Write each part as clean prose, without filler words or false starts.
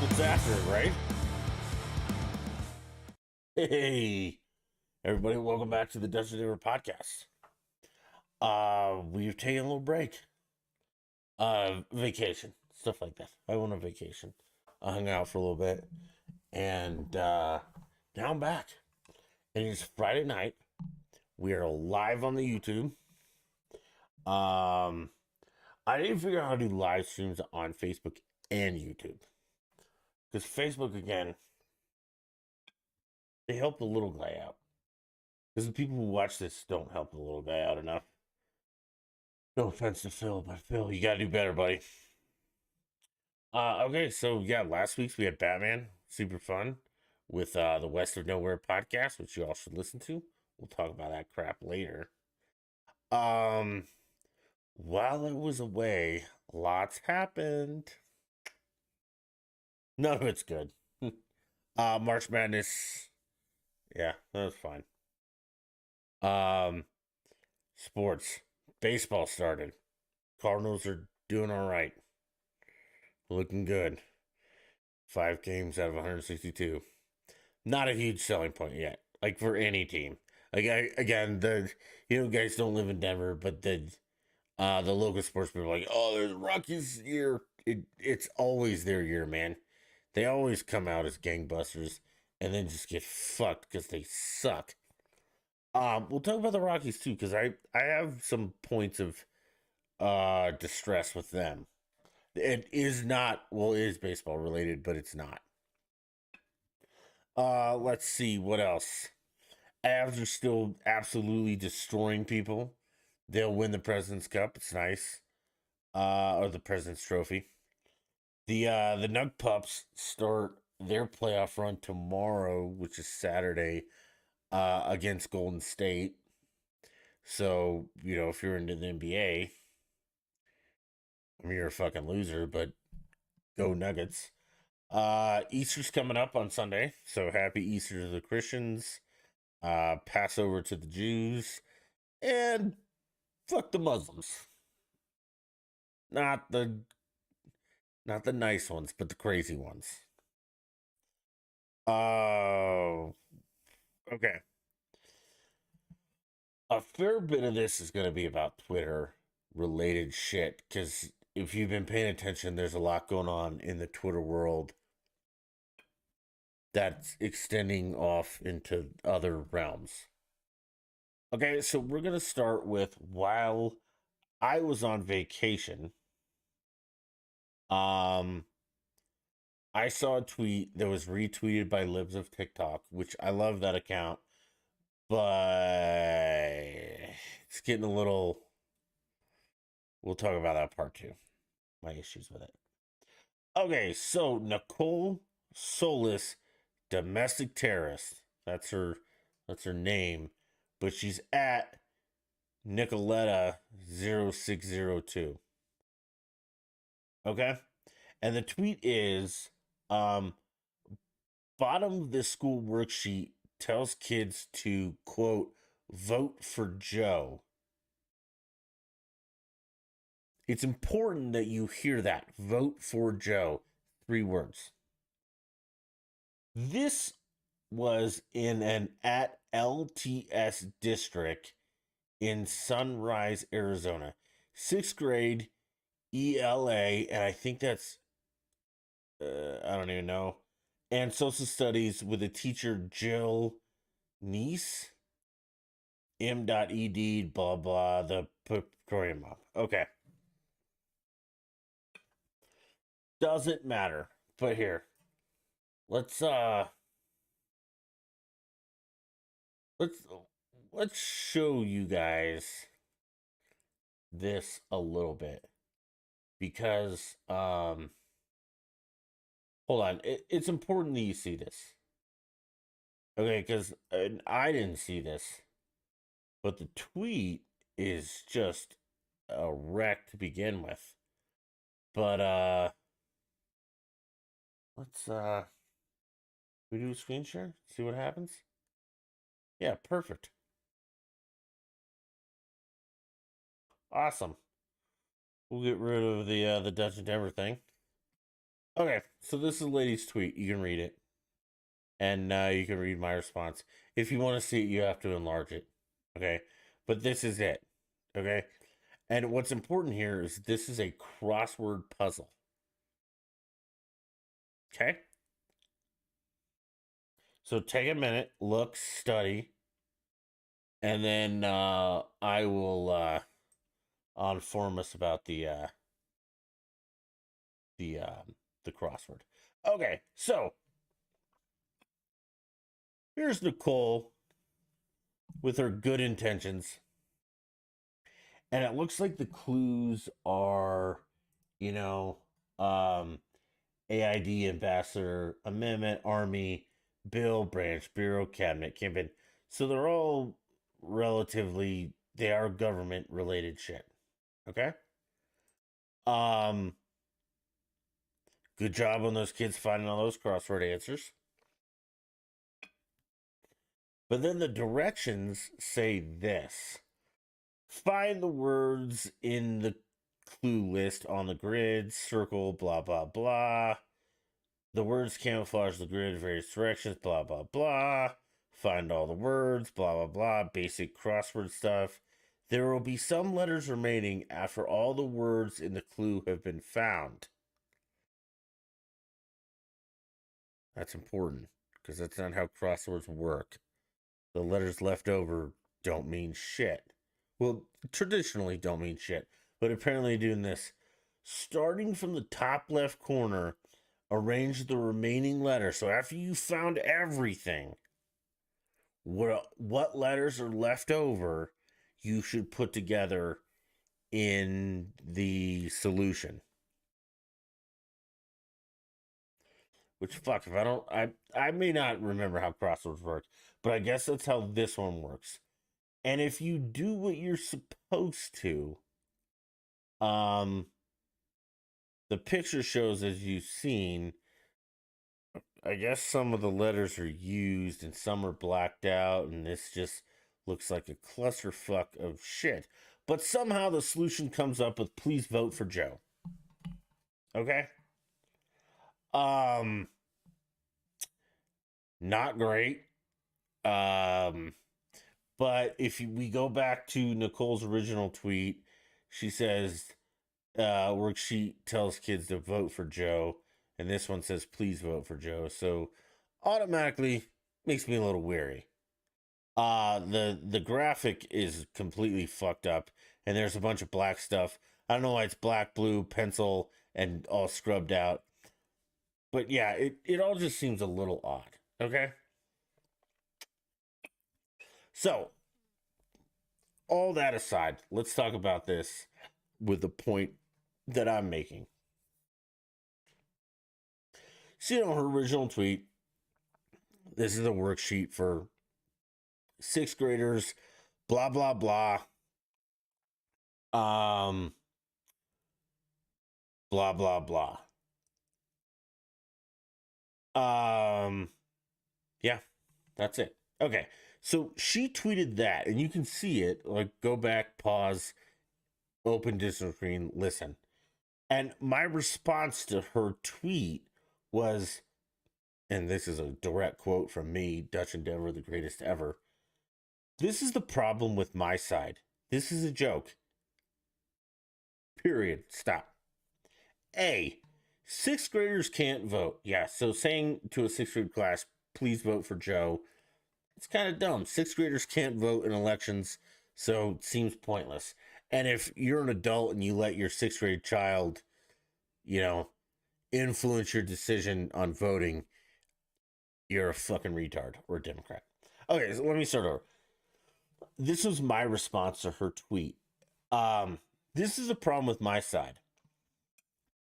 It's after it, right? Hey, everybody, welcome back to the Dungeon River podcast. We've taken a little break. Vacation, stuff like that. I went on vacation. I hung out for a little bit, and now I'm back. And it's Friday night. We are live on the YouTube. Um, I didn't figure out how to do live streams on Facebook and YouTube because Facebook again, they help the little guy out. Because the people who watch this don't help the little guy out enough. No offense to Phil, but Phil, you gotta do better, buddy. Okay, so yeah, last week's we had Batman, super fun, with the West of Nowhere podcast, which you all should listen to. We'll talk about that crap later. Um, while I was away, lots happened. None of it's good. March Madness, yeah, that was fine. Um, sports, baseball started. Cardinals are doing all right, looking good. 5 games out of 162. Not a huge selling point yet, like for any team. Again, guys don't live in Denver, but the local sports people are like, oh, there's Rockies year. It's always their year, man. They always come out as gangbusters and then just get fucked because they suck. We'll talk about the Rockies too, because I have some points of distress with them. It is not, well, it is baseball related, but it's not. Let's see what else. Avs are still absolutely destroying people. They'll win the President's Cup. It's nice. Or the President's Trophy. The Nug Pups start their playoff run tomorrow, which is Saturday, against Golden State. So, if you're into the NBA, I mean, you're a fucking loser, but go Nuggets. Easter's coming up on Sunday, so happy Easter to the Christians. Passover to the Jews, and fuck the Muslims. Not the not the nice ones, but the crazy ones. Oh, okay. A fair bit of this is going to be about Twitter related shit because if you've been paying attention, there's a lot going on in the Twitter world that's extending off into other realms. Okay, so we're going to start with while I was on vacation. Um, I saw a tweet that was retweeted by Libs of TikTok, which I love that account, but it's getting a little. We'll talk about that part two. My issues with it. Okay, so Nicole Solis, domestic terrorist. That's her. That's her name, but she's at Nicoletta 0602. Okay, and the tweet is bottom of this school worksheet tells kids to quote vote for Joe. It's important that you hear that. Vote for Joe. 3 words. This was in an at LTS district in Sunrise, Arizona. 6th grade ELA, and I think that's I don't even know. And social studies with a teacher Jill Niece. M.ed, blah blah, the program up. Okay. Doesn't matter. But here. Let's let's let's show you guys this a little bit. Because hold on. It's important that you see this. Okay, because I didn't see this. But the tweet is just a wreck to begin with. But let's we do a screen share, see what happens. Yeah, perfect. Awesome. We'll get rid of the Dutch and Denver thing. Okay, so this is a lady's tweet. You can read it, and you can read my response. If you want to see it, you have to enlarge it. Okay, but this is it. Okay, and what's important here is this is a crossword puzzle. Okay, so take a minute, look, study, and then I will inform us about the the crossword. Okay, so here's Nicole with her good intentions, and it looks like the clues are, you know, um, AID ambassador, amendment, army, bill, branch, bureau, cabinet, campaign. So they're all relatively they are government related shit. Okay. Um, good job on those kids finding all those crossword answers. But then the directions say this: find the words in the clue list on the grid, circle, blah, blah, blah. The words camouflage the grid in various directions, blah, blah, blah. Find all the words, blah, blah, blah. Basic crossword stuff. There will be some letters remaining after all the words in the clue have been found. That's important because that's not how crosswords work. The letters left over don't mean shit. Well, traditionally don't mean shit, but apparently doing this. Starting from the top left corner, arrange the remaining letters. So after you found everything, what letters are left over, you should put together in the solution. Which fuck if I don't I may not remember how crosswords work, but I guess that's how this one works. And if you do what you're supposed to, um the picture shows as you've seen, I guess some of the letters are used and some are blacked out, and this just looks like a clusterfuck of shit. But somehow the solution comes up with please vote for Joe. Okay? Um Not great. Um but if we go back to Nicole's original tweet, she says worksheet tells kids to vote for Joe, and this one says please vote for Joe. So automatically makes me a little weary. The graphic is completely fucked up, and there's a bunch of black stuff. I don't know why it's black, blue, pencil, and all scrubbed out. But yeah, it all just seems a little odd. Okay? So, all that aside, let's talk about this with the point that I'm making. See, on her original tweet, this is a worksheet for sixth graders, blah, blah, blah. Um, blah, blah, blah. Yeah, that's it. Okay. So she tweeted that, and you can see it. Like, go back, pause, open digital screen, listen. And my response to her tweet was, and this is a direct quote from me, Dutch Endeavor, the greatest ever. This is the problem with my side. This is a joke. Period. Stop. A, sixth graders can't vote. Yeah, so saying to a sixth grade class, please vote for Joe, it's kind of dumb. Sixth graders can't vote in elections, so it seems pointless. And if you're an adult and you let your sixth grade child, you know, influence your decision on voting, you're a fucking retard or a Democrat. Okay, so let me start over. This was my response to her tweet. This is a problem with my side.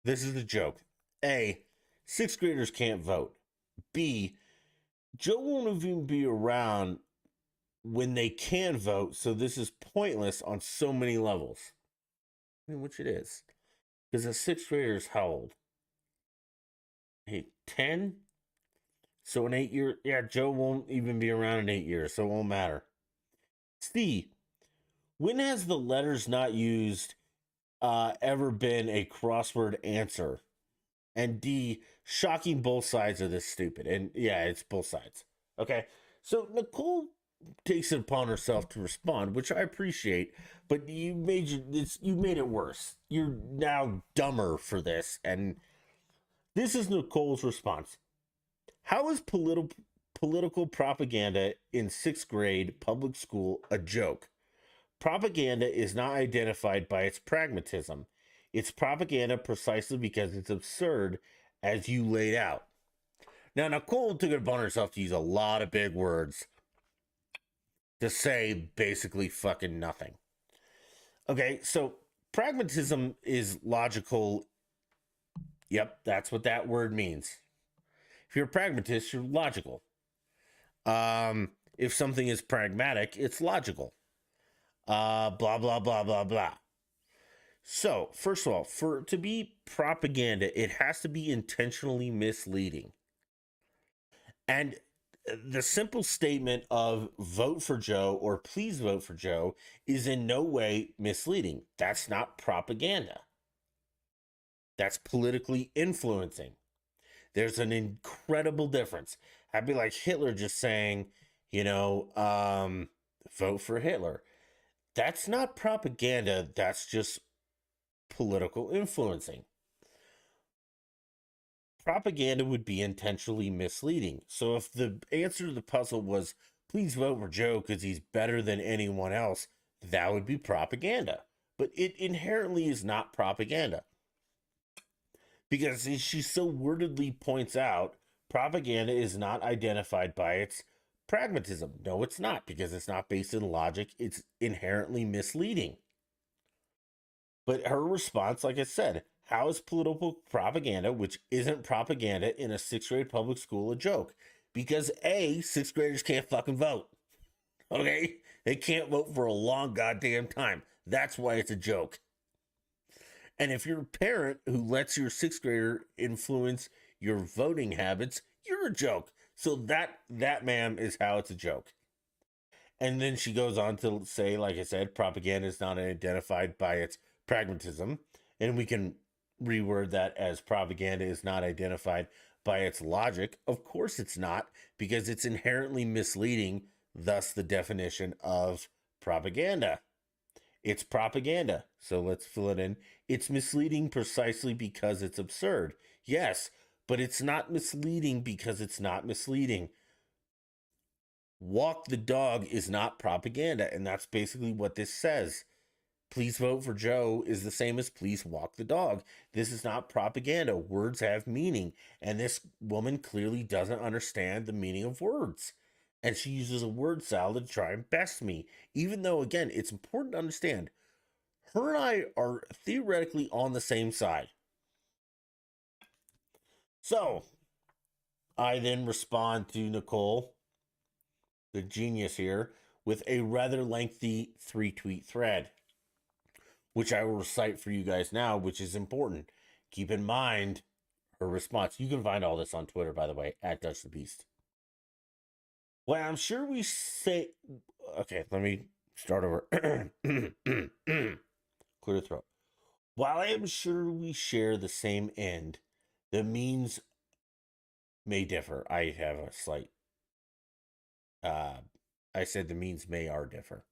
This is the joke. A, sixth graders can't vote. B, Joe won't even be around when they can vote, so this is pointless on so many levels. I mean, which it is. Because a sixth grader is how old? 10? So in 8 years, yeah, Joe won't even be around in 8 years, so it won't matter. C, when has the letters not used ever been a crossword answer? and D, shocking both sides of this stupid. And yeah, it's both sides. Okay. So Nicole takes it upon herself to respond, which I appreciate, but you made it worse. You're now dumber for this, and this is Nicole's response. How is political propaganda in sixth grade public school a joke? Propaganda is not identified by its pragmatism. It's propaganda precisely because it's absurd, as you laid out. Now, Nicole took it upon herself to use a lot of big words to say basically fucking nothing. Okay, so pragmatism is logical. Yep, that's what that word means. If you're a pragmatist, you're logical. If something is pragmatic, it's logical. Blah, blah, blah, blah, blah. So, first of all, for it to be propaganda, it has to be intentionally misleading. And the simple statement of vote for Joe or please vote for Joe is in no way misleading. That's not propaganda. That's politically influencing. There's an incredible difference. I'd be like Hitler just saying, vote for Hitler. That's not propaganda. That's just political influencing. Propaganda would be intentionally misleading. So if the answer to the puzzle was, please vote for Joe because he's better than anyone else, that would be propaganda. But it inherently is not propaganda. Because as she so wordedly points out, propaganda is not identified by its pragmatism. No, it's not, because it's not based in logic. It's inherently misleading. But her response, like I said, how is political propaganda, which isn't propaganda in a sixth grade public school, a joke? Because A, sixth graders can't fucking vote. Okay? They can't vote for a long goddamn time. That's why it's a joke. And if you're a parent who lets your sixth grader influence your voting habits, you're a joke. So that, ma'am, is how it's a joke. And then she goes on to say, like I said, propaganda is not identified by its pragmatism. And we can reword that as propaganda is not identified by its logic. Of course it's not, because it's inherently misleading, thus the definition of propaganda. It's propaganda. So let's fill it in. It's misleading precisely because it's absurd. Yes, but it's not misleading because it's not misleading. Walk the dog is not propaganda, and that's basically what this says. Please vote for Joe is the same as please walk the dog. This is not propaganda. Words have meaning, and this woman clearly doesn't understand the meaning of words. And she uses a word salad to try and best me, even though, again, it's important to understand her and I are theoretically on the same side. So I then respond to Nicole, the genius here, with a rather lengthy 3-tweet thread, which I will recite for you guys now, which is important. Keep in mind her response. You can find all this on Twitter, by the way, at Dutch the Beast. Well, I'm sure we say. Okay, let me start over. Clear throat. While I am sure we share the same end, the means may differ. I have a slight. I said the means may are differ.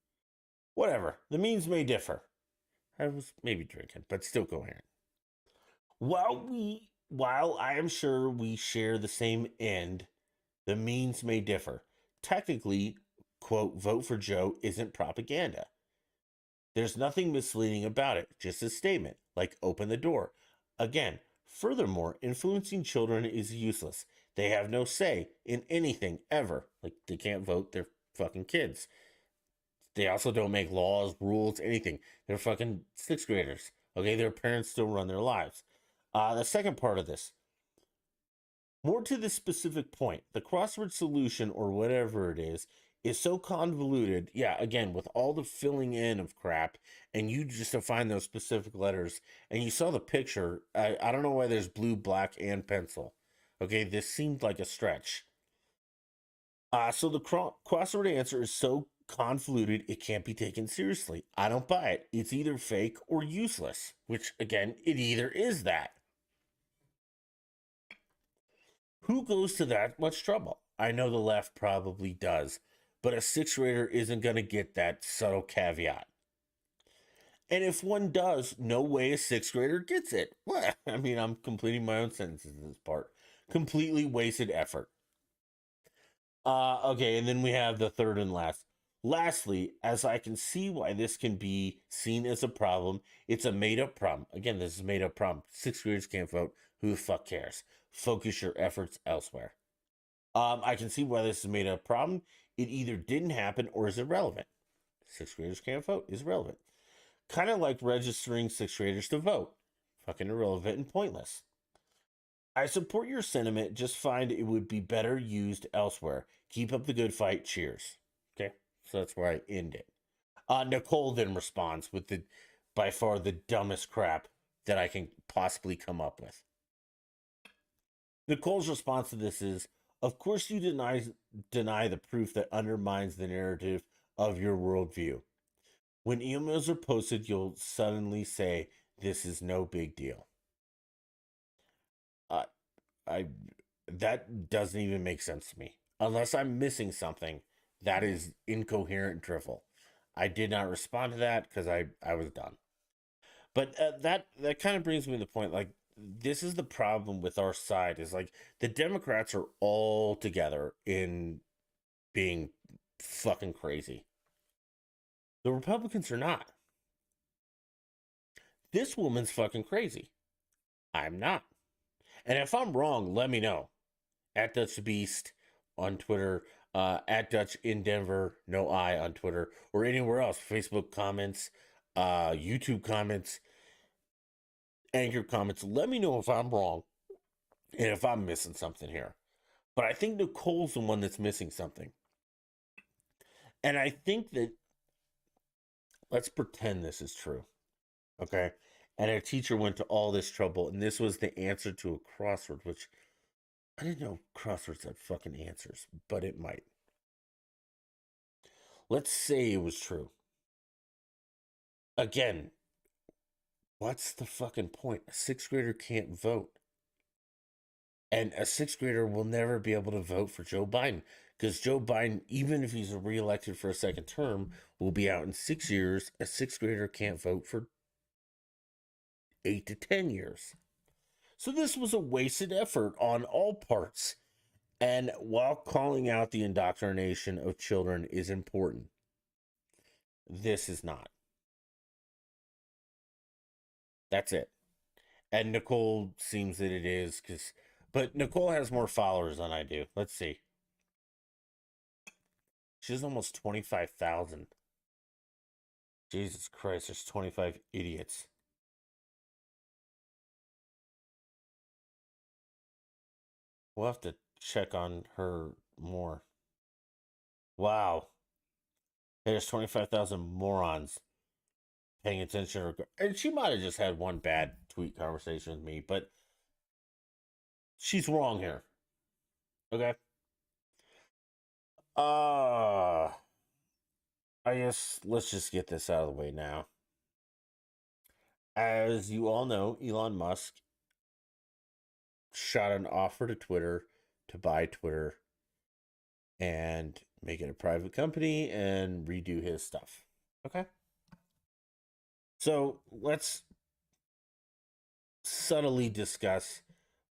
Whatever. The means may differ. I was maybe drinking, but still coherent. While I am sure we share the same end, the means may differ. Technically, quote, vote for Joe isn't propaganda. There's nothing misleading about it, just a statement, like open the door. Again, furthermore, influencing children is useless. They have no say in anything ever. Like, they can't vote, they're fucking kids. They also don't make laws, rules, anything. They're fucking sixth graders. Okay, their parents still run their lives. The second part of this, more to the specific point, the crossword solution or whatever it is so convoluted. Yeah, again, with all the filling in of crap, and you just to find those specific letters, and you saw the picture. I don't know why there's blue, black, and pencil. Okay, this seemed like a stretch. So the crossword answer is so convoluted it can't be taken seriously. I don't buy it. It's either fake or useless, which again, it either is that. Who goes to that much trouble? I know the left probably does, but a sixth grader isn't going to get that subtle caveat. And if one does, no way a sixth grader gets it. What? I mean, I'm completing my own sentences in this part. Completely wasted effort. Okay, and then we have the third and last. Lastly, as I can see why this can be seen as a problem, it's a made up problem. Again, this is a made up problem. Sixth graders can't vote. Who the fuck cares? Focus your efforts elsewhere. I can see why this is a made up problem. It either didn't happen or is irrelevant. Sixth graders can't vote is irrelevant. Kind of like registering sixth graders to vote. Fucking irrelevant and pointless. I support your sentiment, just find it would be better used elsewhere. Keep up the good fight. Cheers. Okay, so that's where I end it. Nicole then responds with the by far the dumbest crap that I can possibly come up with. Nicole's response to this is, of course you deny the proof that undermines the narrative of your worldview. When emails are posted, you'll suddenly say, this is no big deal. Uh, I that doesn't even make sense to me. Unless I'm missing something, that is incoherent and drivel. I did not respond to that because I was done. But that kind of brings me to the point. Like, this is the problem with our side. Is like the Democrats are all together in being fucking crazy. The Republicans are not. This woman's fucking crazy. I'm not. And if I'm wrong, let me know. At Dutch Beast on Twitter, at Dutch in Denver, no I on Twitter, or anywhere else. Facebook comments, YouTube comments, Anchor comments. Let me know if I'm wrong and if I'm missing something here. But I think Nicole's the one that's missing something. And I think that, let's pretend this is true. Okay. And a teacher went to all this trouble, and this was the answer to a crossword, which I didn't know crosswords had fucking answers, but it might. Let's say it was true. Again, what's the fucking point? A sixth grader can't vote. And a sixth grader will never be able to vote for Joe Biden because Joe Biden, even if he's reelected for a second term, will be out in 6 years. A sixth grader can't vote for 8 to 10 years. So this was a wasted effort on all parts. And while calling out the indoctrination of children is important, this is not. That's it. And Nicole seems that it is, but Nicole has more followers than I do. Let's see. She has almost 25,000. Jesus Christ, there's 25 idiots. We'll have to check on her more. Wow. There's 25,000 morons paying attention. And she might have just had one bad tweet conversation with me, but she's wrong here. Okay. I guess let's just get this out of the way now. As you all know, Elon Musk shot an offer to Twitter to buy Twitter and make it a private company and redo his stuff. Okay. So let's subtly discuss,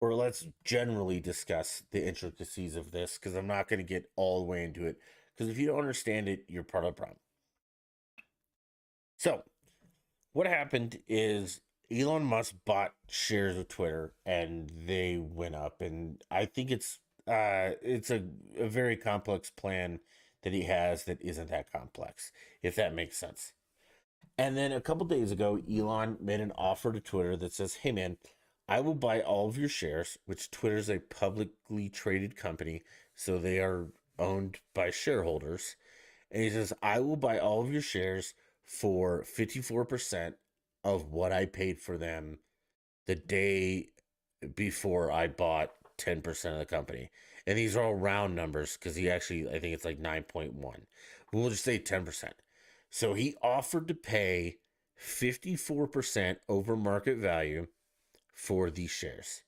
or let's generally discuss the intricacies of this, because I'm not going to get all the way into it. Because if you don't understand it, you're part of the problem. So, what happened is Elon Musk bought shares of Twitter, and they went up. And I think it's a very complex plan that he has that isn't that complex, if that makes sense. And then a couple days ago, Elon made an offer to Twitter that says, hey man, I will buy all of your shares, which Twitter's a publicly traded company, so they are owned by shareholders. And he says, I will buy all of your shares for 54% of what I paid for them the day before I bought 10% of the company. And these are all round numbers because he actually, I think it's like 9.1. We'll just say 10%. So he offered to pay 54% over market value for these shares.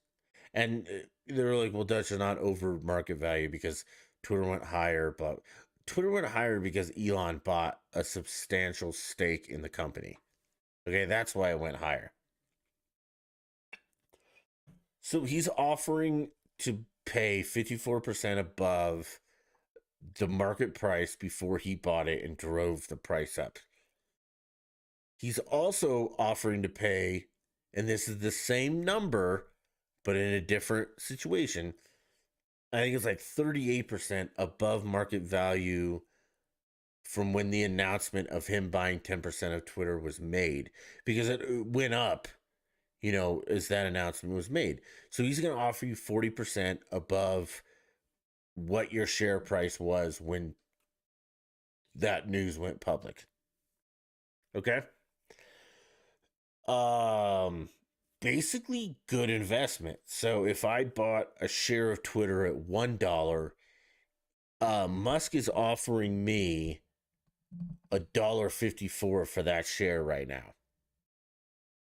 And they were like, well, Dutch is not over market value because Twitter went higher, but Twitter went higher because Elon bought a substantial stake in the company. Okay, that's why it went higher. So he's offering to pay 54% above the market price before he bought it and drove the price up. He's also offering to pay, and this is the same number, but in a different situation. I think it's like 38% above market value from when the announcement of him buying 10% of Twitter was made, because it went up, as that announcement was made. So he's going to offer you 40% above what your share price was when that news went public. Okay? Um Basically good investment. So if I bought a share of Twitter at $1, Musk is offering me $1.54 for that share right now.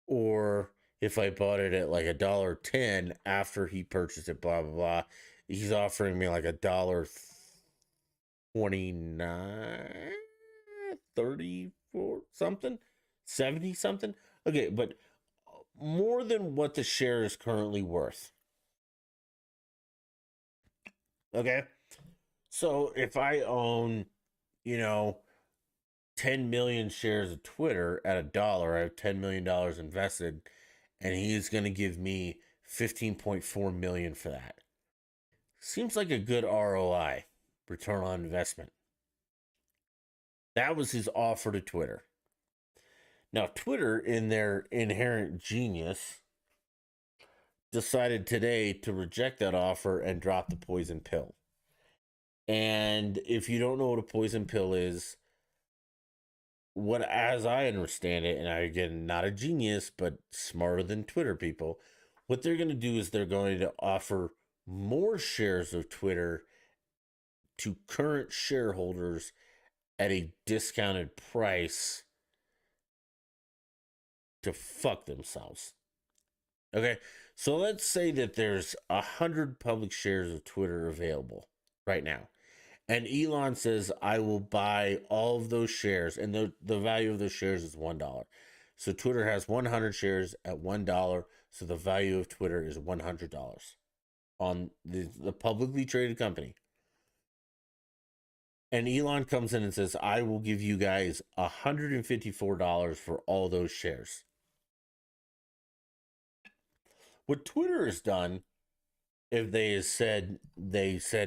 Or if I bought it at like $1.10 after he purchased it, blah blah blah, he's offering me like $1.29, 34 something, 70 something. Okay, but more than what the share is currently worth. Okay. So if I own, you know, 10 million shares of Twitter at $1, I have $10 million invested, and he's going to give me 15.4 million for that. Seems like a good ROI, return on investment. That was his offer to Twitter. Now, Twitter, in their inherent genius, decided today to reject that offer and drop the poison pill. And if you don't know what a poison pill is, what, as I understand it, and I, again, not a genius, but smarter than Twitter people, what they're going to do is they're going to offer more shares of Twitter to current shareholders at a discounted price to fuck themselves. Okay, so let's say that there's 100 public shares of Twitter available right now. And Elon says, I will buy all of those shares, and the value of those shares is $1. So Twitter has 100 shares at $1. So the value of Twitter is $100 on the publicly traded company. And Elon comes in and says, I will give you guys $154 for all those shares. What Twitter has done, if they said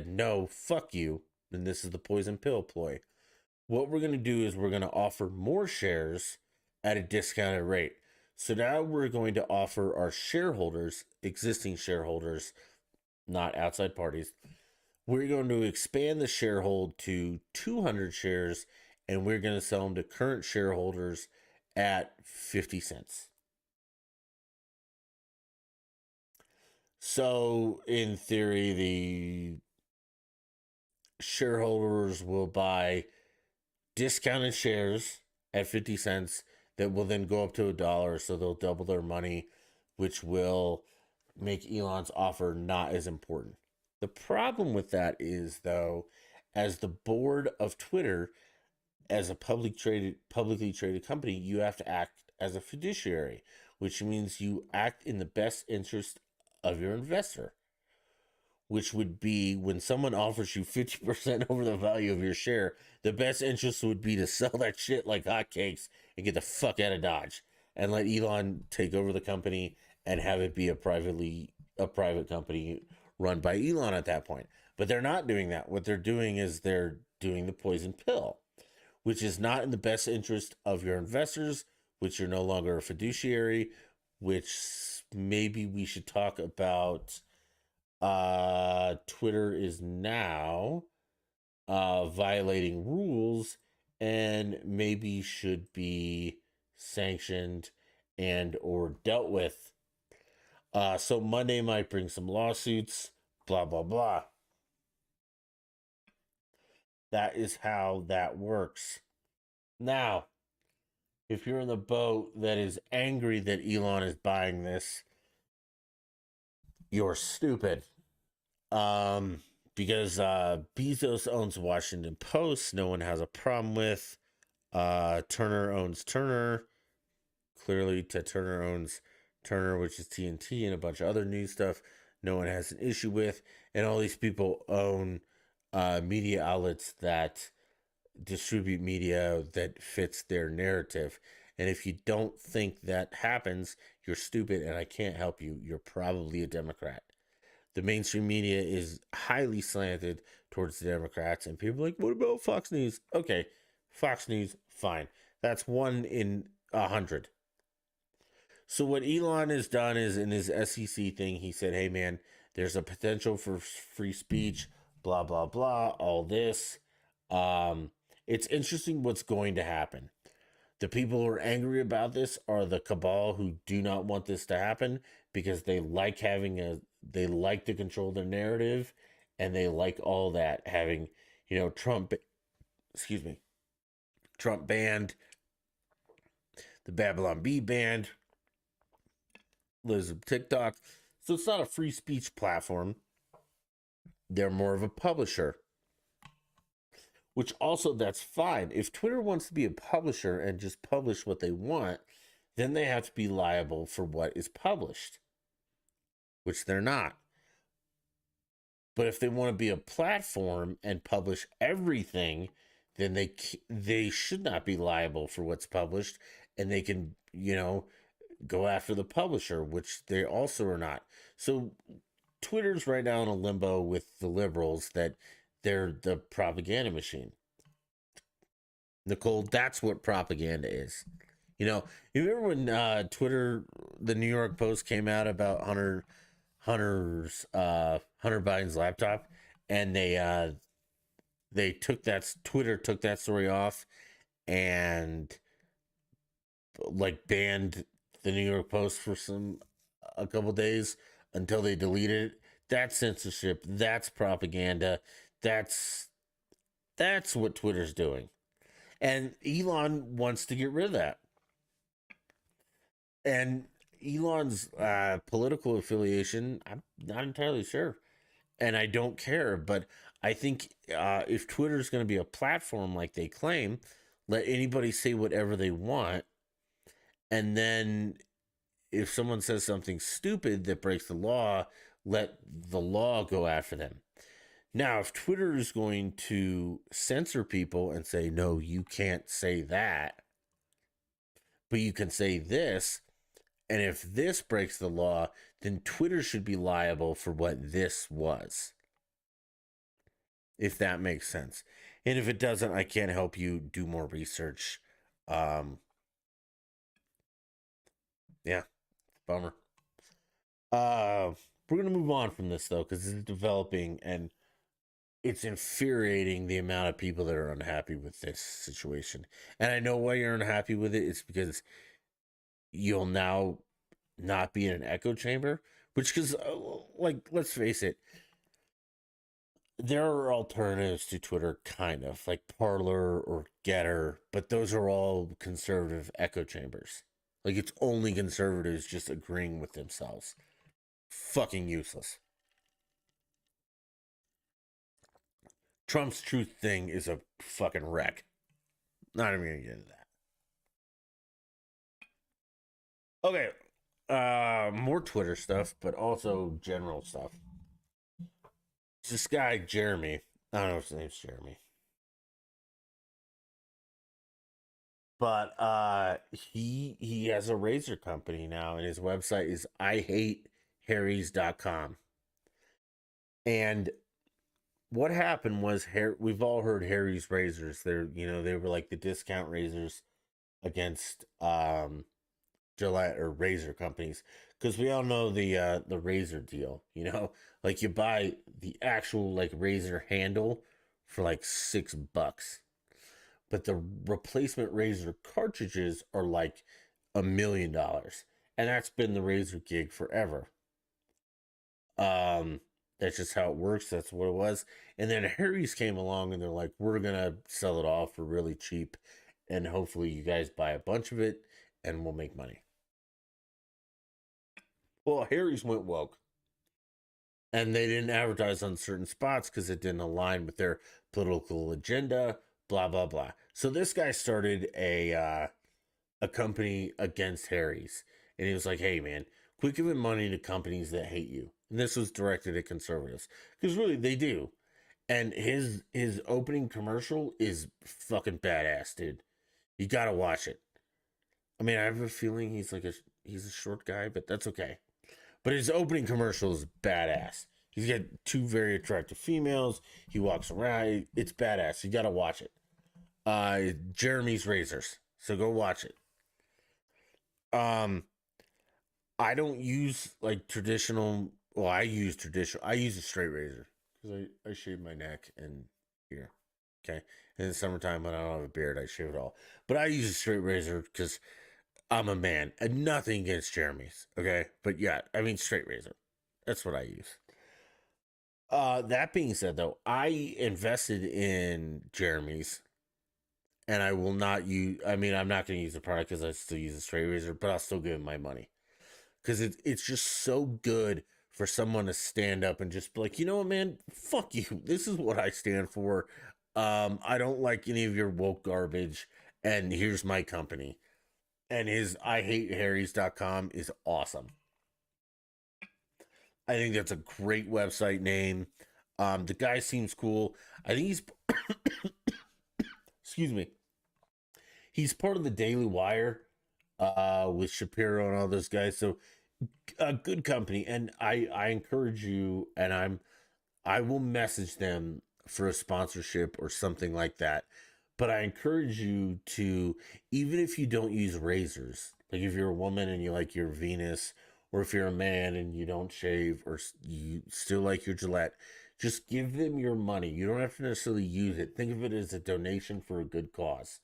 no, fuck you, then this is the poison pill ploy. What we're going to do is we're going to offer more shares at a discounted rate. So now we're going to offer our shareholders, existing shareholders, not outside parties, we're going to expand the sharehold to 200 shares, and we're going to sell them to current shareholders at 50 cents. So, in theory, the shareholders will buy discounted shares at 50 cents that will then go up to $1. So they'll double their money, which will make Elon's offer not as important. The problem with that is, though, as the board of Twitter, as a publicly traded company, you have to act as a fiduciary, which means you act in the best interest of your investor, which would be when someone offers you 50% over the value of your share, the best interest would be to sell that shit like hotcakes and get the fuck out of Dodge and let Elon take over the company and have it be a private company run by Elon at that point. But they're not doing that. What they're doing is they're doing the poison pill, which is not in the best interest of your investors, which you're no longer a fiduciary, which maybe we should talk about. Twitter is now violating rules and maybe should be sanctioned and or dealt with. So Monday might bring some lawsuits, blah blah blah. That is how that works. Now, if you're in the boat that is angry that Elon is buying this, You're stupid. Um, because Bezos owns Washington Post, no one has a problem with. Turner owns Turner. Clearly, Ted Turner owns Turner, which is TNT, and a bunch of other news stuff. No one has an issue with, and all these people own media outlets that distribute media that fits their narrative. And if you don't think that happens, you're stupid, and I can't help you. You're probably a Democrat. The mainstream media is highly slanted towards the Democrats, and people are like, what about Fox News? Okay, Fox News, fine. That's 1 in 100. So what Elon has done is in his SEC thing, he said, "Hey man, there's a potential for free speech, blah blah blah, all this. Um, it's interesting what's going to happen. The people who are angry about this are the cabal who do not want this to happen because they like to control their narrative, and they like all that having, Trump, excuse me, Trump banned, the Babylon Bee banned, lives TikTok. So it's not a free speech platform. They're more of a publisher, which also that's fine. If Twitter wants to be a publisher and just publish what they want, then they have to be liable for what is published, which they're not. But if they want to be a platform and publish everything, then they should not be liable for what's published, and they can, go after the publisher, which they also are not. So Twitter's right now in a limbo with the liberals that they're the propaganda machine. Nicole, that's what propaganda is. You remember when Twitter, the New York Post came out about Hunter Biden's laptop, and they took that Twitter took that story off and like banned the New York Post for a couple days until they deleted it. That's censorship. That's propaganda. That's that's what Twitter's doing. And Elon wants to get rid of that. And Elon's political affiliation, I'm not entirely sure. And I don't care. But I think if Twitter's going to be a platform like they claim, let anybody say whatever they want. And then if someone says something stupid that breaks the law, let the law go after them. Now, if Twitter is going to censor people and say, no, you can't say that, but you can say this, and if this breaks the law, then Twitter should be liable for what this was, if that makes sense. And if it doesn't, I can't help you do more research. Yeah, bummer. We're gonna move on from this though, because it's developing and it's infuriating the amount of people that are unhappy with this situation. And I know why you're unhappy with it. It's because you'll now not be in an echo chamber. Which, because, like, let's face it, there are alternatives to Twitter, kind of like Parler or Getter, but those are all conservative echo chambers. Like, it's only conservatives just agreeing with themselves. Fucking useless. Trump's truth thing is a fucking wreck. Not even gonna get into that. Okay. More Twitter stuff, but also general stuff. This guy, Jeremy. I don't know if his name's Jeremy. But he has a razor company now, and his website is ihateharrys.com. And what happened was we've all heard Harry's razors. They were like the discount razors against Gillette or razor companies, because we all know the razor deal. Like you buy the actual like razor handle for like $6, but the replacement razor cartridges are like $1 million, and that's been the razor gig forever. Um, that's just how it works. That's what it was. And then Harry's came along and they're like, we're gonna sell it off for really cheap, and hopefully you guys buy a bunch of it, and we'll make money. Well, Harry's went woke. and they didn't advertise on certain spots because it didn't align with their political agenda. Blah blah blah. So this guy started a company against Harry's, and he was like, "Hey man, quit giving money to companies that hate you." And this was directed at conservatives because really they do. And his opening commercial is fucking badass, dude. You gotta watch it. I mean, I have a feeling he's a short guy, but that's okay. But his opening commercial is badass. He's got two very attractive females. He walks around. It's badass. You gotta watch it. Jeremy's Razors. So go watch it. Um, I don't use like traditional. Well, I use traditional. I use a straight razor because I shave my neck and here. Okay. In the summertime when I don't have a beard, I shave it all. But I use a straight razor because I'm a man, and nothing against Jeremy's. Okay, but yeah, I mean straight razor. That's what I use. That being said, though, I invested in Jeremy's, and I will not use. I mean, I'm not going to use the product because I still use a straight razor, but I'll still give him my money because it's just so good for someone to stand up and just be like, you know what, man, fuck you. This is what I stand for. I don't like any of your woke garbage, and here's my company. And his IHateHarrys.com is awesome. I think that's a great website name. The guy seems cool. I think he's excuse me. He's part of the Daily Wire with Shapiro and all those guys. So a good company. And I encourage you, and I will message them for a sponsorship or something like that. But I encourage you to, even if you don't use razors, like if you're a woman and you like your Venus, or if you're a man and you don't shave, or you still like your Gillette, just give them your money. You don't have to necessarily use it. Think of it as a donation for a good cause.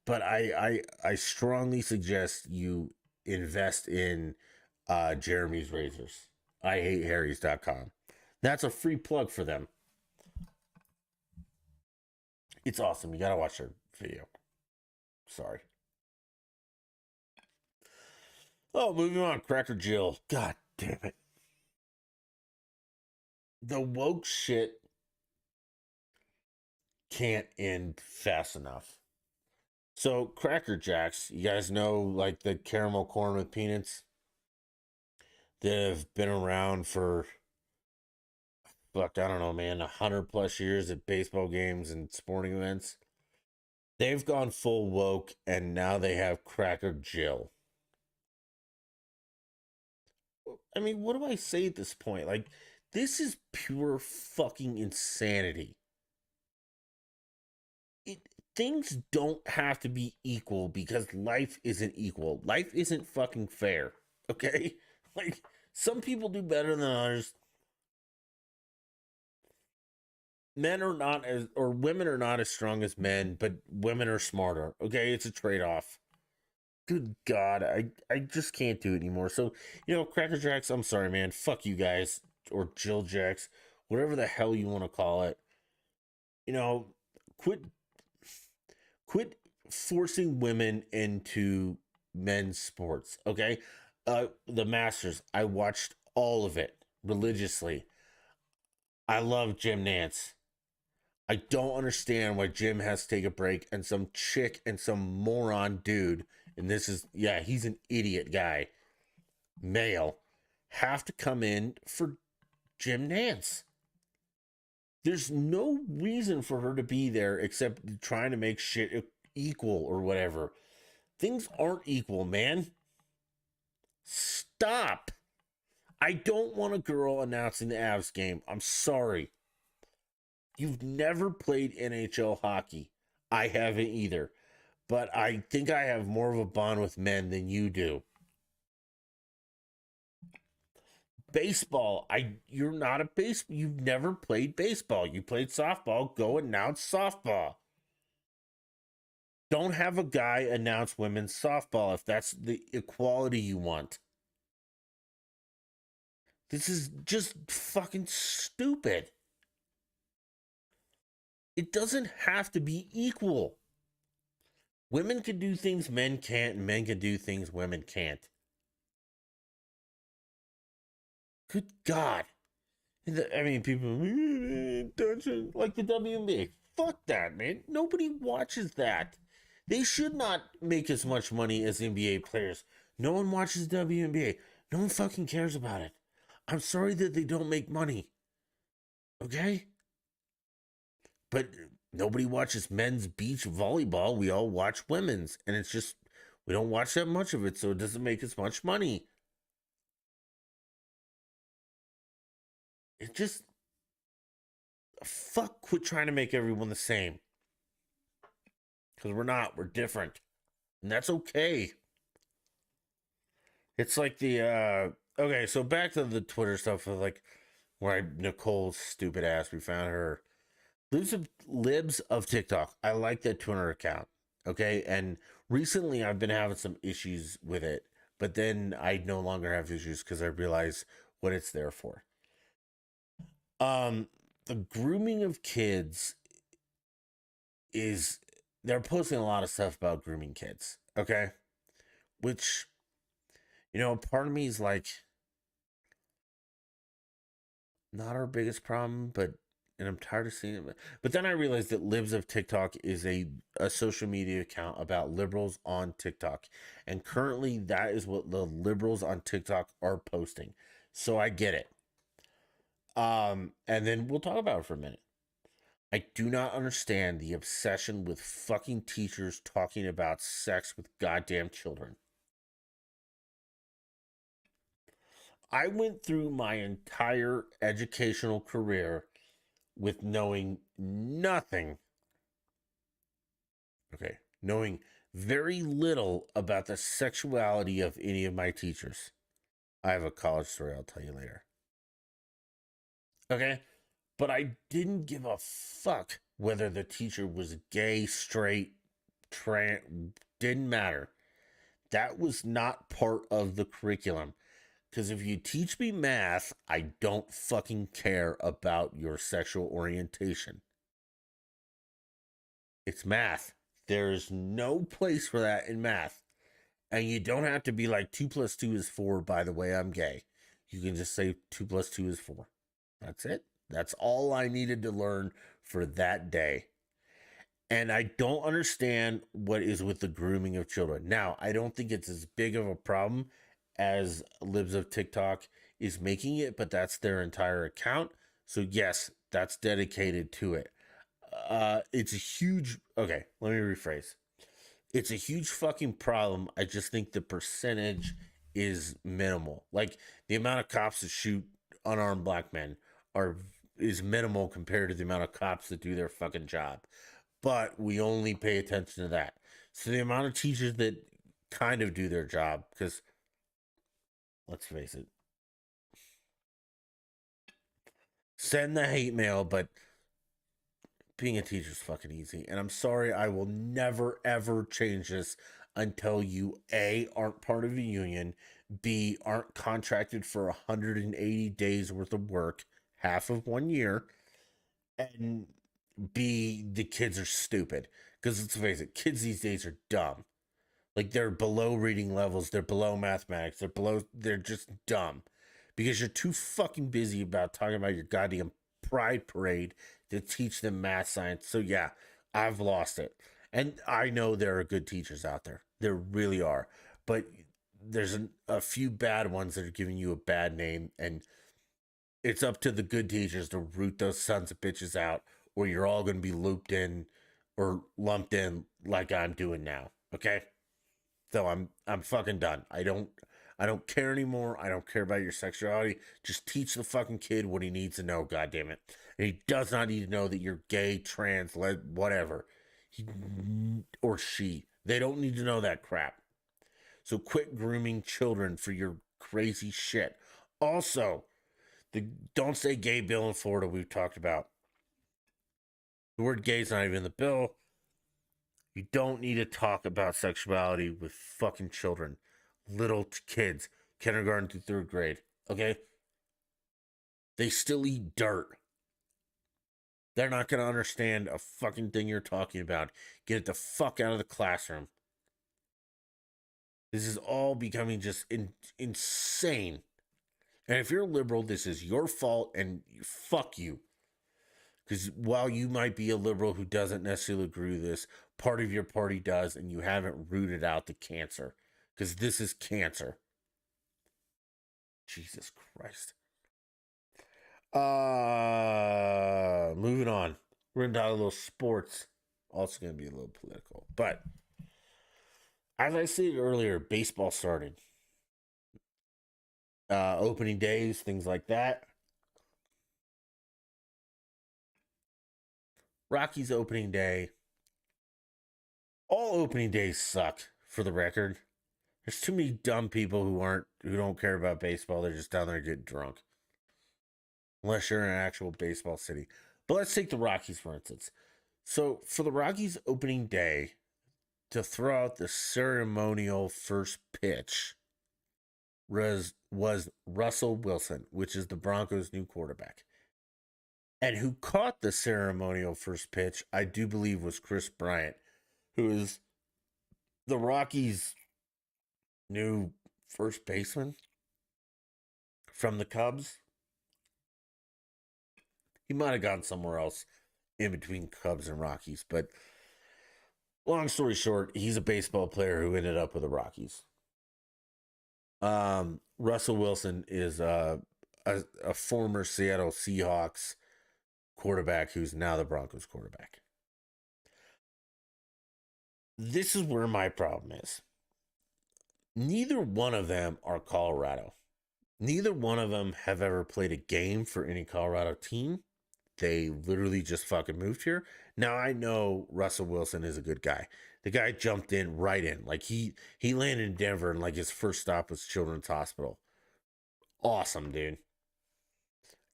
But I strongly suggest you invest in Jeremy's Razors. IHateHarrys.com. That's a free plug for them. It's awesome. You gotta watch their video. Sorry. Oh, moving on. Cracker Jill. God damn it. The woke shit can't end fast enough. So, Cracker Jacks, you guys know, like the caramel corn with peanuts that have been around for, fuck, I don't know, man, 100 plus years at baseball games and sporting events. They've gone full woke and now they have Cracker Jill. I mean, what do I say at this point? Like, this is pure fucking insanity. It, things don't have to be equal because life isn't equal. Life isn't fucking fair. Okay? Like, some people do better than others. Men are not as, or women are not as strong as men, but women are smarter. Okay? It's a trade off. Good God, I just can't do it anymore. So, Cracker Jacks, I'm sorry, man. Fuck you guys. Or Jill Jacks. Whatever the hell you want to call it. You know, quit quit forcing women into men's sports, okay? The Masters, I watched all of it religiously. I love Jim Nance. I don't understand why Jim has to take a break and some chick and some moron dude, and this is, yeah, he's an idiot guy, male, have to come in for Jim Nance. There's no reason for her to be there except trying to make shit equal or whatever. Things aren't equal, man. Stop. I don't want a girl announcing the Avs game. I'm sorry. You've never played NHL hockey. I haven't either. But I think I have more of a bond with men than you do. Baseball, you're not a you've never played baseball. You played softball, go announce softball. Don't have a guy announce women's softball if that's the equality you want. This is just fucking stupid. It doesn't have to be equal. Women can do things men can't, and men can do things women can't. Good God. I mean, people like the WNBA. Fuck that, man. Nobody watches that. They should not make as much money as NBA players. No one watches WNBA. No one fucking cares about it. I'm sorry that they don't make money. Okay? But nobody watches men's beach volleyball. We all watch women's. And it's just, we don't watch that much of it, so it doesn't make as much money. It just, fuck, quit trying to make everyone the same. Because we're not. We're different. And that's okay. It's like okay, so back to the Twitter stuff of like where Nicole's stupid ass, we found her. Libs of TikTok. I like that Twitter account. Okay. And recently I've been having some issues with it, but then I no longer have issues because I realize what it's there for. Um, the grooming of kids is, they're posting a lot of stuff about grooming kids. Okay. Which, part of me is like, not our biggest problem, but and I'm tired of seeing it. But then I realized that Libs of TikTok is a social media account about liberals on TikTok. And currently that is what the liberals on TikTok are posting. So I get it. And then we'll talk about it for a minute. I do not understand the obsession with fucking teachers talking about sex with goddamn children. I went through my entire educational career with knowing nothing, okay, knowing very little about the sexuality of any of my teachers. I have a college story I'll tell you later. Okay? But I didn't give a fuck whether the teacher was gay, straight, trans, didn't matter. That was not part of the curriculum. Because if you teach me math, I don't fucking care about your sexual orientation. It's math. There's no place for that in math. And you don't have to be like 2 plus 2 is 4, by the way, I'm gay. You can just say 2 plus 2 is 4. That's it. That's all I needed to learn for that day. And I don't understand what is with the grooming of children. Now, I don't think it's as big of a problem as Libs of TikTok is making it, but that's their entire account. So, yes, that's dedicated to it. It's a huge, okay, let me rephrase. It's a huge fucking problem. I just think the percentage is minimal. Like the amount of cops that shoot unarmed black men are is minimal compared to the amount of cops that do their fucking job. But we only pay attention to that. So the amount of teachers that kind of do their job, because let's face it, send the hate mail, but being a teacher is fucking easy. And I'm sorry, I will never ever change this until you A, aren't part of a union, B, aren't contracted for 180 days worth of work, half of 1 year, and B, the kids are stupid. Because let's face it, kids these days are dumb. Like they're below reading levels, they're below mathematics, they're just dumb. Because you're too fucking busy about talking about your goddamn pride parade to teach them math science. So yeah, I've lost it. And I know there are good teachers out there. There really are. But there's a few bad ones that are giving you a bad name. And it's up to the good teachers to root those sons of bitches out, or you're all going to be looped in or lumped in like I'm doing now. Okay? So I'm fucking done. I don't care anymore. I don't care about your sexuality. Just teach the fucking kid what he needs to know, goddammit. And he does not need to know that you're gay, trans, whatever. He or she. They don't need to know that crap. So quit grooming children for your crazy shit. Also, the don't say gay bill in Florida we've talked about. The word gay is not even in the bill. You don't need to talk about sexuality with fucking children. Little kids, kindergarten through third grade. Okay? They still eat dirt. They're not going to understand a fucking thing you're talking about. Get it the fuck out of the classroom. This is all becoming just insane. And if you're a liberal, this is your fault and fuck you. Because while you might be a liberal who doesn't necessarily agree with this, part of your party does, and you haven't rooted out the cancer. Because this is cancer. Jesus Christ. Moving on. We're going to talk a little sports. Also going to be a little political. But as I said earlier, baseball started. Opening days, things like that. Rockies opening day. All opening days suck, for the record. There's too many dumb people who don't care about baseball. They're just down there getting drunk. Unless you're in an actual baseball city. But let's take the Rockies, for instance. So for the Rockies opening day, to throw out the ceremonial first pitch was Russell Wilson, which is the Broncos' new quarterback. And who caught the ceremonial first pitch, I do believe, was Chris Bryant, who is the Rockies' new first baseman from the Cubs. He might have gone somewhere else in between Cubs and Rockies, but long story short, he's a baseball player who ended up with the Rockies. Russell Wilson is a former Seattle Seahawks quarterback who's now the Broncos quarterback. This is where my problem is. Neither one of them are Colorado. Neither one of them have ever played a game for any Colorado team. They literally just fucking moved here. Now I know Russell Wilson is a good guy. The guy jumped in right in. Like he landed in Denver and like his first stop was Children's Hospital. Awesome, dude.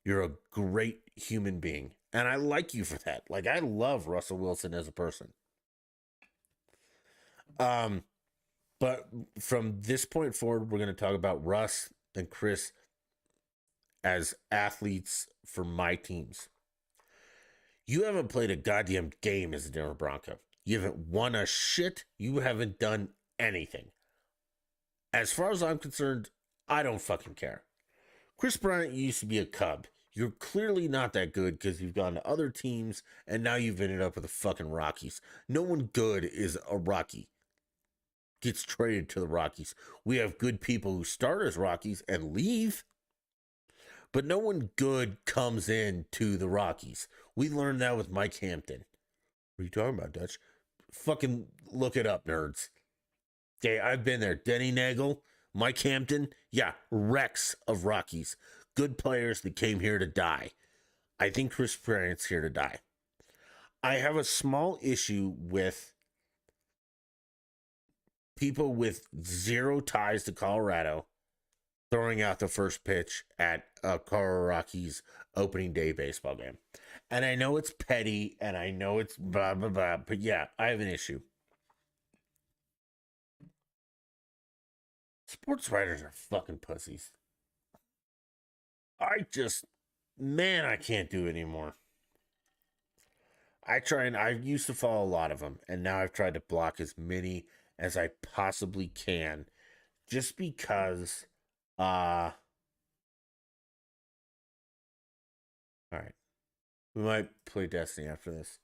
You're a great human being. And I like you for that. Like I love Russell Wilson as a person. But from this point forward, we're going to talk about Russ and Chris as athletes for my teams. You haven't played a goddamn game as a Denver Bronco. You haven't won a shit. You haven't done anything. As far as I'm concerned, I don't fucking care. Chris Bryant used to be a Cub. You're clearly not that good because you've gone to other teams and now you've ended up with the fucking Rockies. No one good is a Rocky. Gets traded to the Rockies. We have good people who start as Rockies and leave. But no one good comes in to the Rockies. We learned that with Mike Hampton. What are you talking about, Dutch? Fucking look it up, nerds. Okay, I've been there. Denny Nagel, Mike Hampton. Yeah, wrecks of Rockies. Good players that came here to die. I think Chris Bryant's here to die. I have a small issue with people with zero ties to Colorado throwing out the first pitch at a Colorado Rockies opening day baseball game. And I know it's petty and I know it's blah, blah, blah, but yeah, I have an issue. Sports writers are fucking pussies. I can't do it anymore. I used to follow a lot of them, and now I've tried to block as many as I possibly can just because all right. We might play Destiny after this.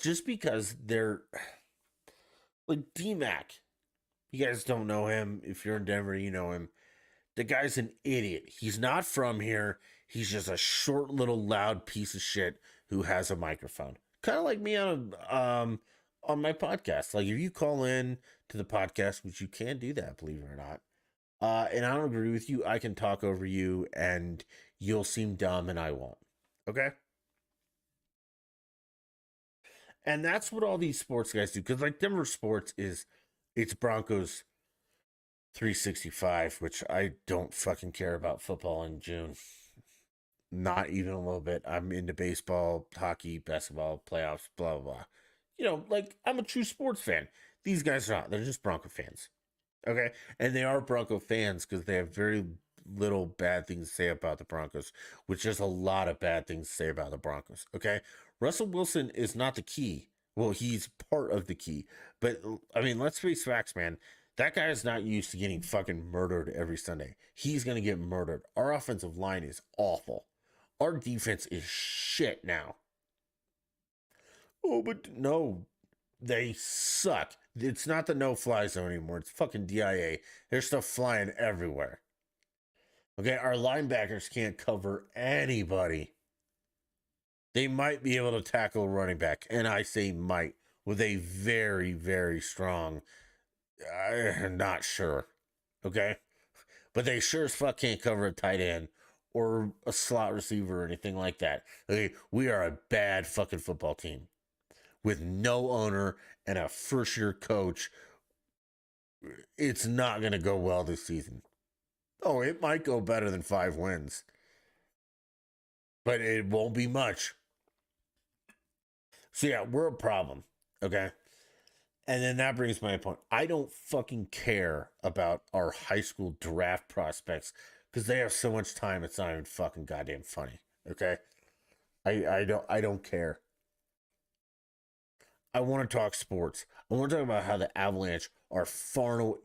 Just because they're like D-Mac. You guys don't know him. If you're in Denver, you know him. The guy's an idiot. He's not from here. He's just a short little loud piece of shit who has a microphone. Kind of like me on my podcast. Like if you call in to the podcast, which you can do that, believe it or not. And I don't agree with you, I can talk over you and you'll seem dumb and I won't. Okay? And that's what all these sports guys do. Because like Denver sports it's Broncos 365, which I don't fucking care about football in June. Not even a little bit. I'm into baseball, hockey, basketball, playoffs, blah, blah, blah. You know, like I'm a true sports fan. These guys are not. They're just Bronco fans. Okay? And they are Bronco fans because they have very little bad things to say about the Broncos, which is a lot of bad things to say about the Broncos. Okay? Russell Wilson is not the key. Well, he's part of the key. But, I mean, let's face facts, man. That guy is not used to getting fucking murdered every Sunday. He's going to get murdered. Our offensive line is awful. Our defense is shit now. Oh, but no, they suck. It's not the no fly zone anymore. It's fucking DIA. There's stuff flying everywhere. Okay, our linebackers can't cover anybody. They might be able to tackle a running back, and I say might, with a very, very strong, I'm not sure. Okay? But they sure as fuck can't cover a tight end or a slot receiver or anything like that. Okay, we are a bad fucking football team with no owner and a first year coach. It's not going to go well this season. Oh, it might go better than 5 wins, but it won't be much. So, yeah, we're a problem. Okay. And then that brings my point. I don't fucking care about our high school draft prospects because they have so much time. It's not even fucking goddamn funny. Okay. I don't care. I want to talk sports. I want to talk about how the Avalanche are far and away.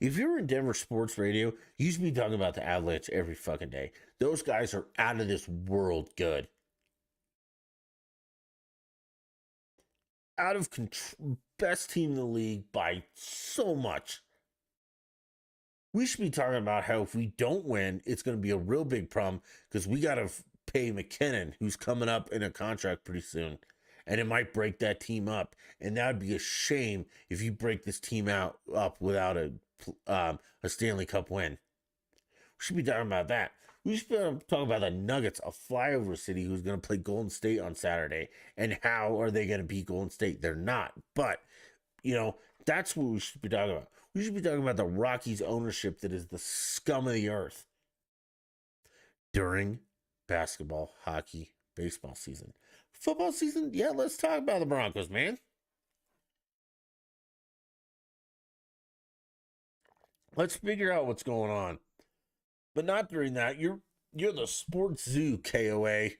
If you're in Denver sports radio, you should be talking about the Avalanche every fucking day. Those guys are out of this world good. Out of control, best team in the league by so much. We should be talking about how if we don't win, it's going to be a real big problem because we got to pay McKinnon, who's coming up in a contract pretty soon, and it might break that team up. And that would be a shame if you break this team up without a Stanley Cup win. We should be talking about that. We should be talking about the Nuggets, a flyover city who's going to play Golden State on Saturday, and how are they going to beat Golden State? They're not. But, that's what we should be talking about. We should be talking about the Rockies ownership that is the scum of the earth during basketball, hockey, baseball season. Football season, yeah, let's talk about the Broncos, man. Let's figure out what's going on. But not during that. You're the Sports Zoo, KOA.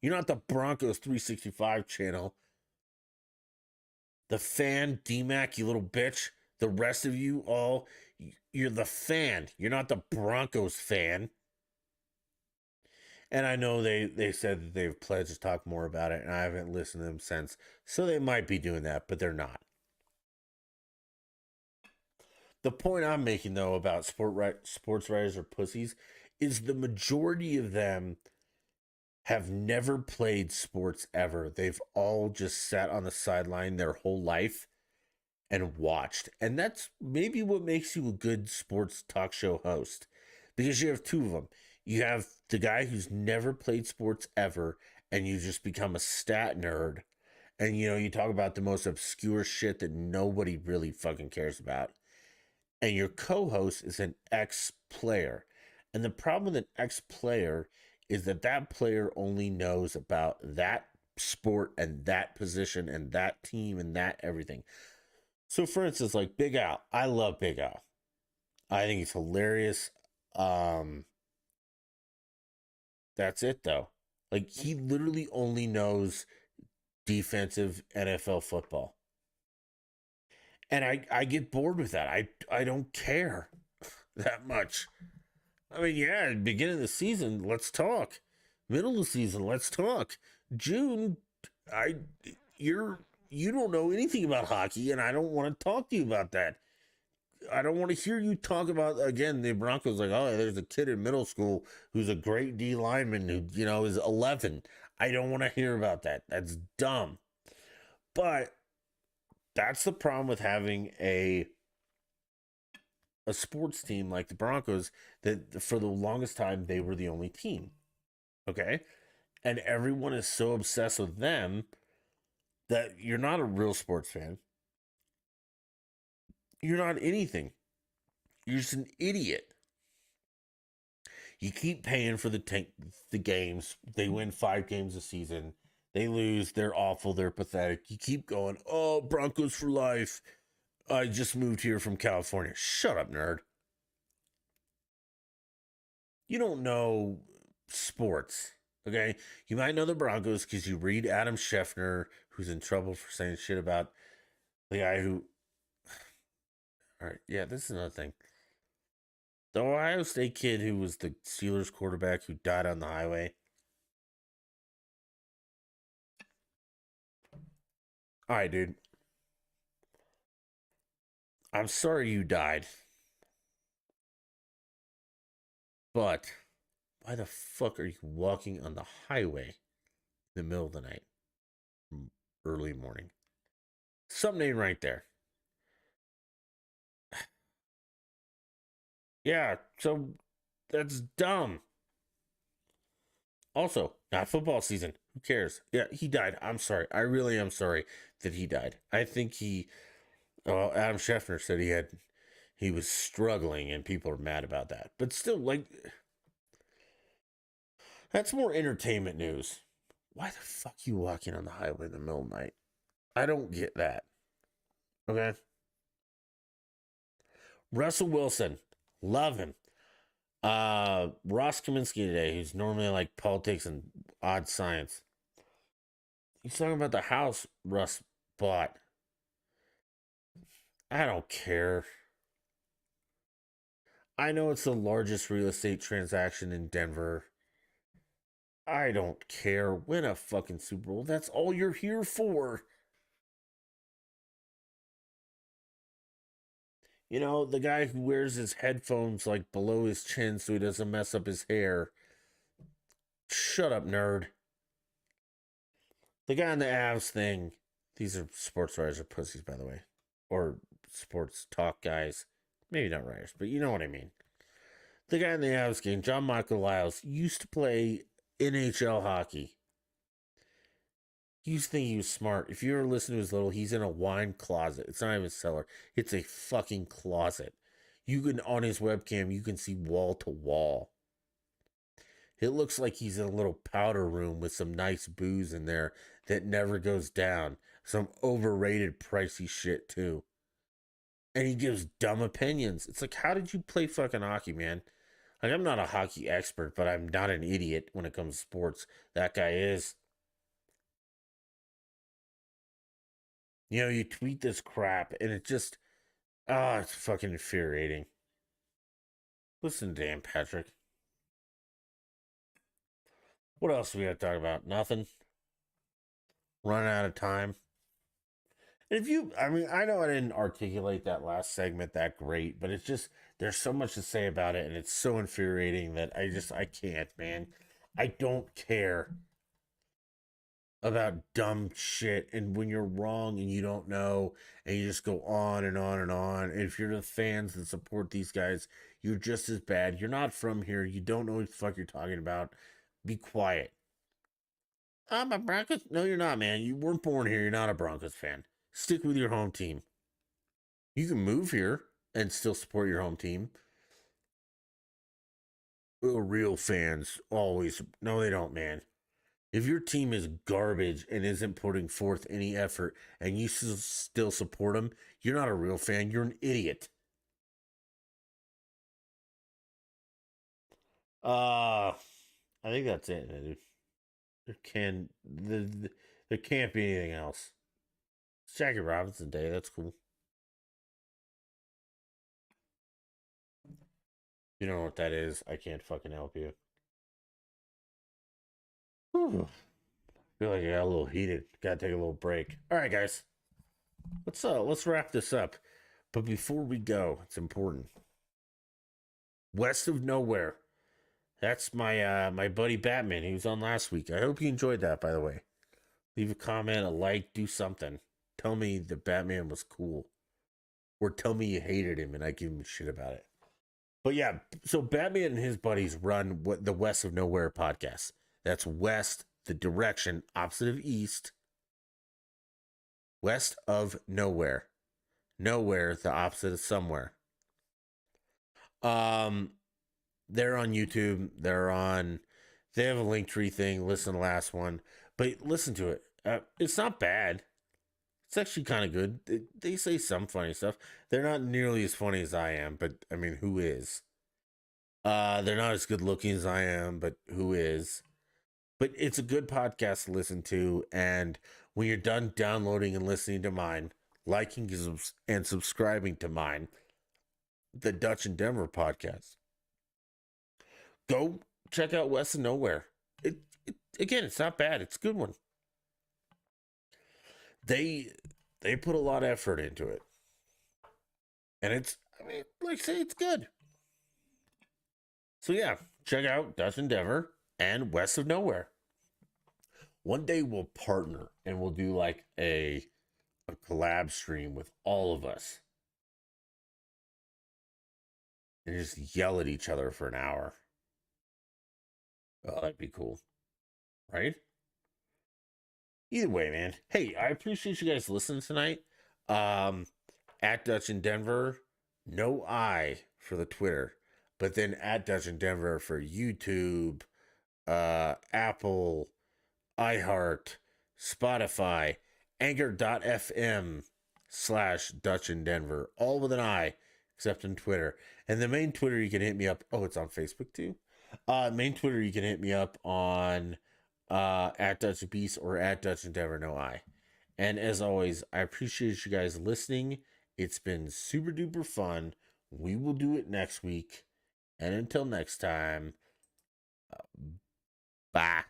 You're not the Broncos 365 channel. The Fan, DMAC, you little bitch. The rest of you all, you're the Fan. You're not the Broncos fan. And I know they said that they've pledged to talk more about it, and I haven't listened to them since. So they might be doing that, but they're not. The point I'm making, though, about sports writers or pussies is the majority of them have never played sports ever. They've all just sat on the sideline their whole life and watched. And that's maybe what makes you a good sports talk show host, because you have two of them. You have the guy who's never played sports ever, and you just become a stat nerd. And, you talk about the most obscure shit that nobody really fucking cares about. And your co-host is an ex-player. And the problem with an ex-player is that player only knows about that sport and that position and that team and that everything. So, for instance, like Big Al. I love Big Al. I think he's hilarious. That's it, though. Like, he literally only knows defensive NFL football. And I get bored with that. I don't care that much. I mean, yeah, beginning of the season, let's talk. Middle of the season, let's talk. June, you don't know anything about hockey, and I don't want to talk to you about that. I don't want to hear you talk about, again, the Broncos, like, oh, there's a kid in middle school who's a great D lineman who, is 11. I don't want to hear about that. That's dumb. But that's the problem with having a sports team like the Broncos, that for the longest time they were the only team. Okay? And everyone is so obsessed with them that you're not a real sports fan. You're not anything. You're just an idiot. You keep paying for the games. They win 5 games a season. They lose. They're awful. They're pathetic. You keep going, oh, Broncos for life. I just moved here from California. Shut up, nerd. You don't know sports, okay? You might know the Broncos because you read Adam Schefter, who's in trouble for saying shit about the guy who... All right. Yeah, this is another thing. The Ohio State kid who was the Steelers quarterback who died on the highway. All right, dude. I'm sorry you died, but why the fuck are you walking on the highway in the middle of the night, early morning? Something ain't right there. Yeah, so that's dumb. Also, not football season. Who cares? Yeah, he died. I'm sorry. I really am sorry that he died. I think he. Well, Adam Scheffner said he was struggling, and people are mad about that. But still, like, that's more entertainment news. Why the fuck you walking on the highway in the middle of the night? I don't get that. Okay. Russell Wilson, love him. Ross Kaminsky today, who's normally like politics and odd science. He's talking about the house Russ bought. I don't care. I know it's the largest real estate transaction in Denver. I don't care. Win a fucking Super Bowl. That's all you're here for. You know, the guy who wears his headphones like below his chin so he doesn't mess up his hair. Shut up, nerd. The guy on the Avs thing. These are sports writers are pussies, by the way. Or sports talk guys. Maybe not writers, but you know what I mean. The guy in the Avs game, John Michael Lyles, used to play NHL hockey. He used to think he was smart. If you ever listen to his little, he's in a wine closet. It's not even a cellar. It's a fucking closet. You can, on his webcam, you can see wall to wall. It looks like he's in a little powder room with some nice booze in there that never goes down. Some overrated, pricey shit, too. And he gives dumb opinions. It's like, how did you play fucking hockey, man? Like, I'm not a hockey expert, but I'm not an idiot when it comes to sports. That guy is. You know, you tweet this crap, and it just, it's fucking infuriating. Listen, Dan Patrick. What else do we got to talk about? Nothing. Running out of time. If you, I mean, I know I didn't articulate that last segment that great, but it's just, there's so much to say about it, and it's so infuriating that I can't, man. I don't care about dumb shit. And when you're wrong and you don't know, and you just go on and on and on. And if you're the fans that support these guys, you're just as bad. You're not from here. You don't know what the fuck you're talking about. Be quiet. I'm a Broncos. No, you're not, man. You weren't born here. You're not a Broncos fan. Stick with your home team. You can move here and still support your home team. Real fans always. No, they don't, man. If your team is garbage and isn't putting forth any effort and you still support them, you're not a real fan. You're an idiot. I think that's it, dude. There can't be anything else. It's Jackie Robinson Day. That's cool. You don't know what that is. I can't fucking help you. Whew. Feel like I got a little heated. Gotta take a little break. All right, guys. Let's wrap this up. But before we go, it's important. West of Nowhere. That's my buddy Batman. He was on last week. I hope you enjoyed that, by the way. Leave a comment, a like, do something. Tell me that Batman was cool. Or tell me you hated him and I give him shit about it. But yeah, so Batman and his buddies run what the West of Nowhere podcast. That's west, the direction opposite of east. West of nowhere. Nowhere, the opposite of somewhere. They're on YouTube. They have a Linktree thing. Listen to the last one. But listen to it. It's not bad. It's actually kind of good. They say some funny stuff. They're not nearly as funny as I am, but I mean, who is? They're not as good looking as I am, but who is? But it's a good podcast to listen to. And when you're done downloading and listening to mine, liking and subscribing to mine, the Dutch and Denver podcast. Go check out West of Nowhere. Again, it's not bad. It's a good one. They put a lot of effort into it, and it's, I mean, like I say, it's good. So yeah, check out Dutch and Denver and West of Nowhere. One day we'll partner and we'll do like a collab stream with all of us and just yell at each other for an hour. Oh, that'd be cool, right? Either way, man. Hey, I appreciate you guys listening tonight. Um, at Dutch in Denver, no I for the Twitter, but then at Dutch in Denver for YouTube, Apple, iHeart, Spotify, Anchor.fm/Dutch in Denver, all with an I, except in Twitter. And the main Twitter you can hit me up. Oh, it's on Facebook too. Main Twitter you can hit me up on at Dutch Beast or at Dutch Endeavor No I. And as always, I appreciate you guys listening. It's been super duper fun. We will do it next week. And until next time, bye.